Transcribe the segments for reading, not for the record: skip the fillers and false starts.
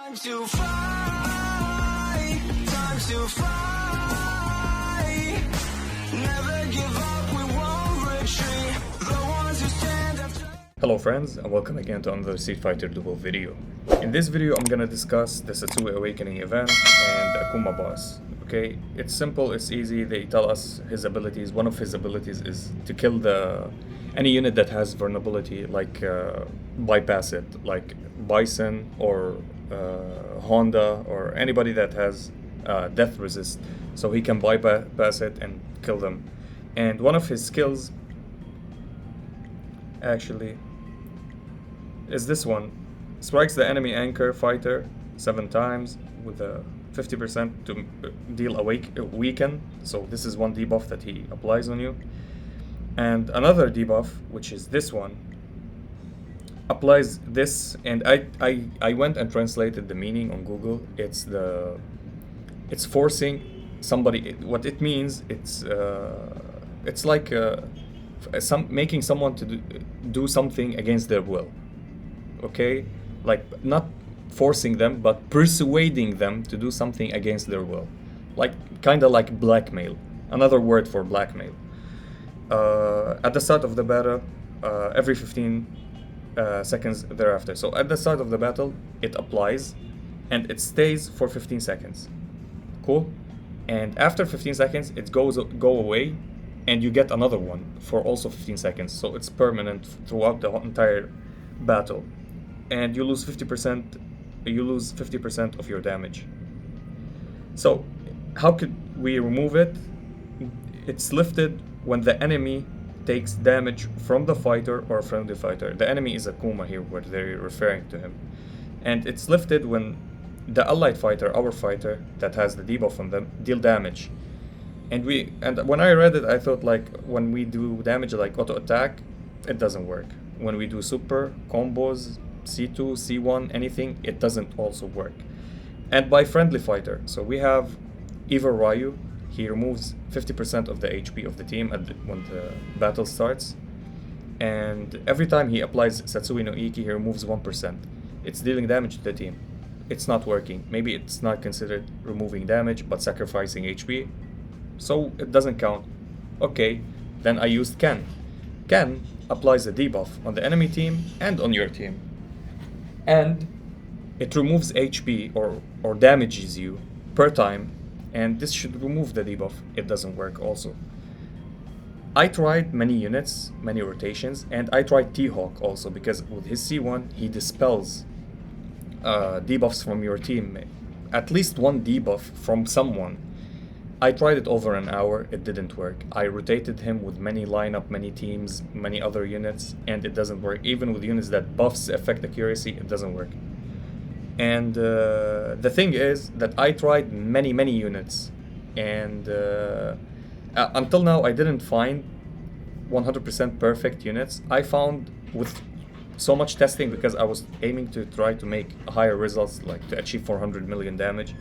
Time to fly, time to fly. Never give up, we won't retreat. The ones who stand after. Hello friends, and welcome again to another Street Fighter Duel video. In this video I'm gonna discuss the Satsui Awakening Event and the Akuma boss. Okay, it's simple, it's easy. They tell us his abilities. One of his abilities is to kill any unit that has vulnerability, like bypass it, like Bison or Honda or anybody that has death resist, so he can bypass it and kill them. And one of his skills actually is this one: strikes the enemy anchor fighter 7 times with a 50% to deal weaken. So this is one debuff that he applies on you. And another debuff, which is this one, applies this, and I went and translated the meaning on Google. It's forcing somebody. What it means, it's like making someone to do something against their will. Okay, like not forcing them, but persuading them to do something against their will, like kind of like blackmail. Another word for blackmail. At the start of the battle, every 15 seconds thereafter. So at the start of the battle, it applies, and it stays for 15 seconds. Cool. And after 15 seconds, it go away, and you get another one for also 15 seconds. So it's permanent throughout the entire battle, and you lose 50%. You lose 50% of your damage. So how could we remove it? It's lifted when the enemy takes damage from the fighter or from the fighter. The enemy is Akuma here, where they're referring to him. And it's lifted when the allied fighter, our fighter, that has the debuff on them, deal damage. And when I read it, I thought, like, when we do damage like auto attack, it doesn't work. When we do super combos, C2, C1, anything, it doesn't also work. And by friendly fighter, so we have Evil Ryu. He removes 50% of the HP of the team when the battle starts. And every time he applies Satsui no Iki, he removes 1%. It's dealing damage to the team. It's not working. Maybe it's not considered removing damage, but sacrificing HP. So it doesn't count. Okay, then I used Ken. Ken applies a debuff on the enemy team and on your team. And it removes HP or damages you per time. And this should remove the debuff. It doesn't work also. I tried many units, many rotations, and I tried T-Hawk also, because with his C1, he dispels debuffs from your team. At least one debuff from someone. I tried it over an hour, it didn't work. I rotated him with many lineup, many teams, many other units, and it doesn't work. Even with units that buffs effect accuracy, it doesn't work. And the thing is that I tried many units, and until now I didn't find 100% perfect units. I found with so much testing, because I was aiming to try to make higher results, like to achieve 400 million damage.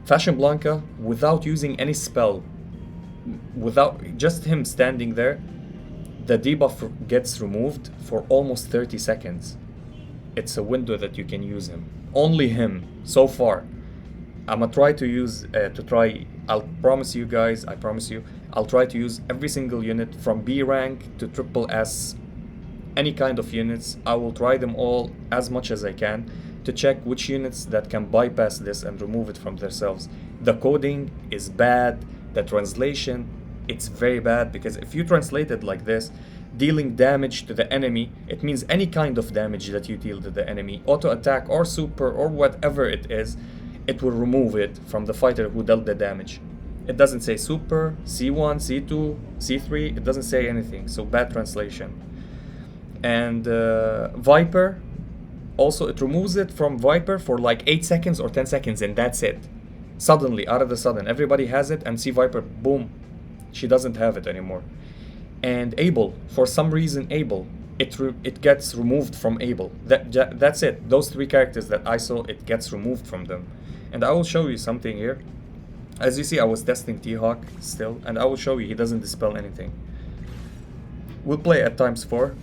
Fashion Blanka, without using any spell, without just him standing there, the debuff gets removed for almost 30 seconds. It's a window that you can use him. Only him, so far. I'ma try to use, I'll promise you guys, I promise you, I'll try to use every single unit from B rank to triple S, any kind of units. I will try them all as much as I can to check which units that can bypass this and remove it from themselves. The coding is bad, the translation, it's very bad, because if you translate it like this, dealing damage to the enemy, it means any kind of damage that you deal to the enemy, auto attack or super or whatever it is, it will remove it from the fighter who dealt the damage. It doesn't say super, C1, C2, C3, it doesn't say anything, so bad translation. And Viper, also it removes it from Viper for like 8 seconds or 10 seconds, and that's it. Suddenly, out of the sudden, everybody has it, and see Viper, boom, she doesn't have it anymore. And Abel, for some reason, Abel, it gets removed from Abel. That's it. Those 3 characters that I saw, it gets removed from them. And I will show you something here. As you see, I was testing T-Hawk still, and I will show you he doesn't dispel anything. We'll play at ×4,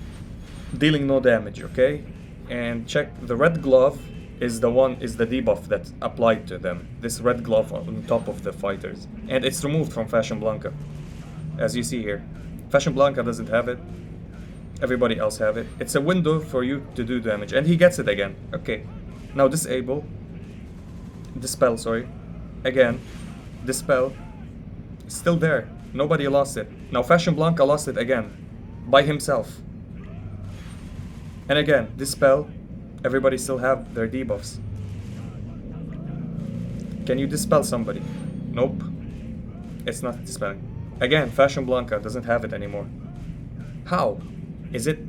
dealing no damage, okay? and check the red glove is the debuff that's applied to them. This red glove on top of the fighters, and it's removed from Fashion Blanka, as you see here. Fashion Blanka doesn't have it. Everybody else have it. It's a window for you to do damage, and he gets it again. Okay, now disable. Dispel, sorry. Again, dispel. It's still there. Nobody lost it. Now Fashion Blanka lost it again, by himself. And again, dispel. Everybody still have their debuffs. Can you dispel somebody? Nope. It's not dispelling. Again, Fashion Blanka doesn't have it anymore. How? Is it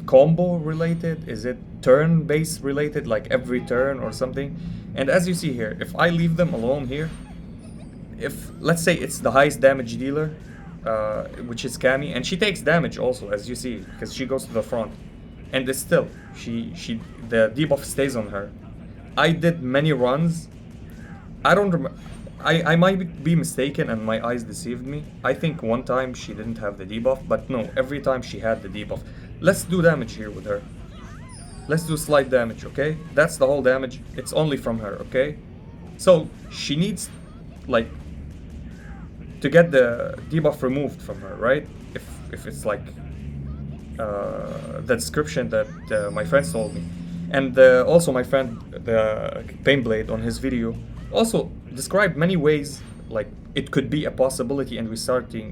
combo related? Is it turn based related, like every turn or something? And as you see here, if I leave them alone here, if let's say it's the highest damage dealer, which is Cammy, and she takes damage also, as you see, because she goes to the front, and it's still the debuff stays on her. I did many runs. I don't remember. I might be mistaken and my eyes deceived me. I think one time she didn't have the debuff, but no, every time she had the debuff. Let's do damage here with her. Let's do slight damage, okay? That's the whole damage. It's only from her, okay? So she needs, like, to get the debuff removed from her, right? If it's like the description that my friends told me. And also my friend, the Painblade, on his video, also described many ways like it could be a possibility, and we start to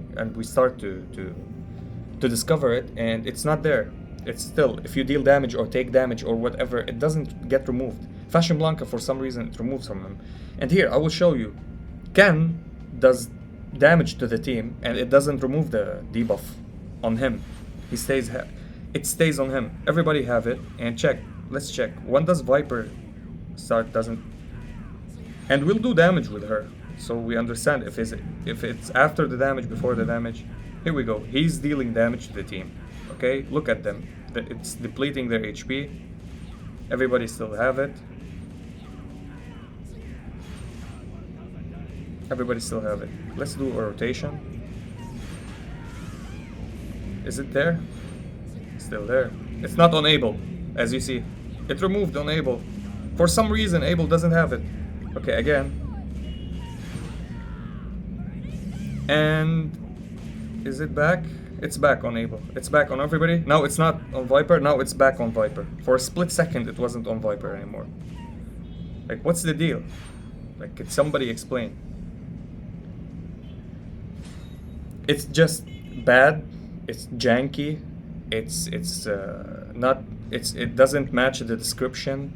discover it, and it's not there. It's still, if you deal damage or take damage or whatever, it doesn't get removed. Fashion Blanka, for some reason, it removes from him. And here I will show you. Ken does damage to the team, and it doesn't remove the debuff on him. He stays. It stays on him. Everybody have it, and check. Let's check. When does Viper start? Doesn't. And we'll do damage with her, so we understand if it's after the damage, before the damage. Here we go. He's dealing damage to the team. Okay, look at them. It's depleting their HP. Everybody still have it. Everybody still have it. Let's do a rotation. Is it there? Still there. It's not on Abel, as you see. It removed on Abel. For some reason, Abel doesn't have it. Okay, again. And is it back? It's back on Abel. It's back on everybody. Now it's not on Viper. Now it's back on Viper. For a split second, it wasn't on Viper anymore. Like, what's the deal? Like, could somebody explain? It's just bad. It's janky. It doesn't match the description.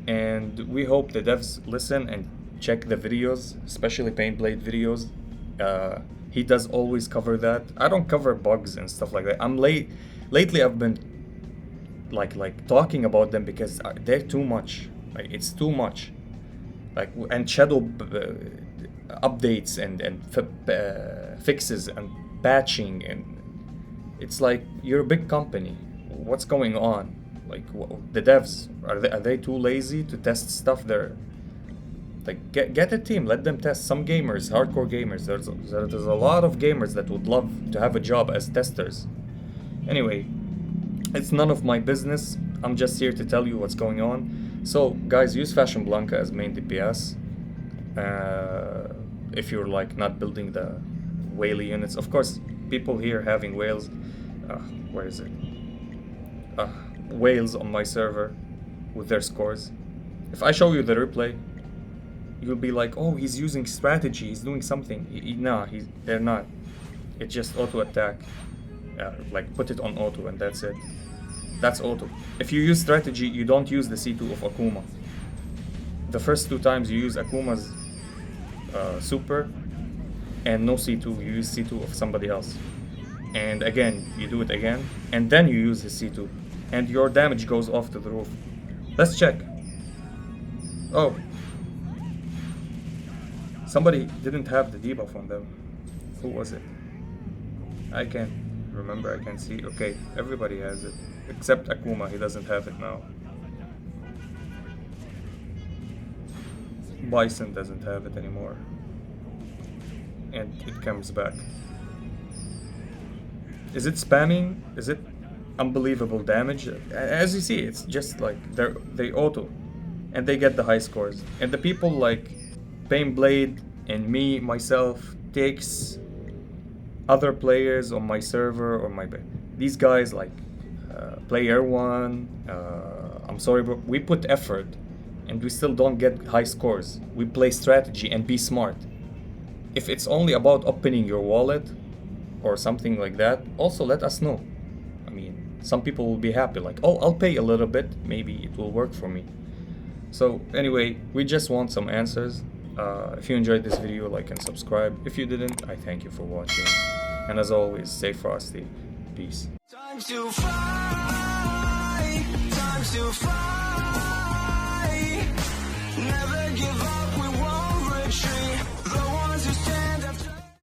And we hope the devs listen and check the videos, especially Painblade videos. He does always cover that. I don't cover bugs and stuff like that. Lately I've been like talking about them because they're too much. Like, it's too much. Like, and shadow updates and fixes and patching, and it's like, you're a big company. What's going on? Like, the devs, are they too lazy to test stuff? They're like, get a team, let them test. Some gamers, hardcore gamers, there's a lot of gamers that would love to have a job as testers. Anyway, it's none of my business. I'm just here to tell you what's going on. So guys, use Fashion Blanka as main DPS. If you're like not building the whale units. Of course, people here having whales. Where is it? Whales on my server with their scores. If I show you the replay, you'll be like, oh, he's using strategy, he's doing something. They're not. It's just auto attack. Like, put it on auto and that's it. That's auto. If you use strategy, you don't use the C2 of Akuma. The first 2 times you use Akuma's super, and no C2, you use C2 of somebody else. And again, you do it again, and then you use his C2. And your damage goes off to the roof. Let's check. Oh. Somebody didn't have the debuff on them. Who was it? I can't remember, I can see. Okay, everybody has it. Except Akuma, he doesn't have it now. Bison doesn't have it anymore. And it comes back. Is it spamming? Is it unbelievable damage. As you see, it's just like they auto, and they get the high scores. And the people like Painblade and me myself takes other players on my server or these guys like player one. I'm sorry, but we put effort, and we still don't get high scores. We play strategy and be smart. If it's only about opening your wallet or something like that, also let us know. I mean, some people will be happy, like, oh, I'll pay a little bit, maybe it will work for me. So anyway, we just want some answers. If you enjoyed this video, like and subscribe. If you didn't, I thank you for watching. And as always, stay frosty. Peace. Time to fly, time to fly. Never give up, we won't retreat. The ones who stay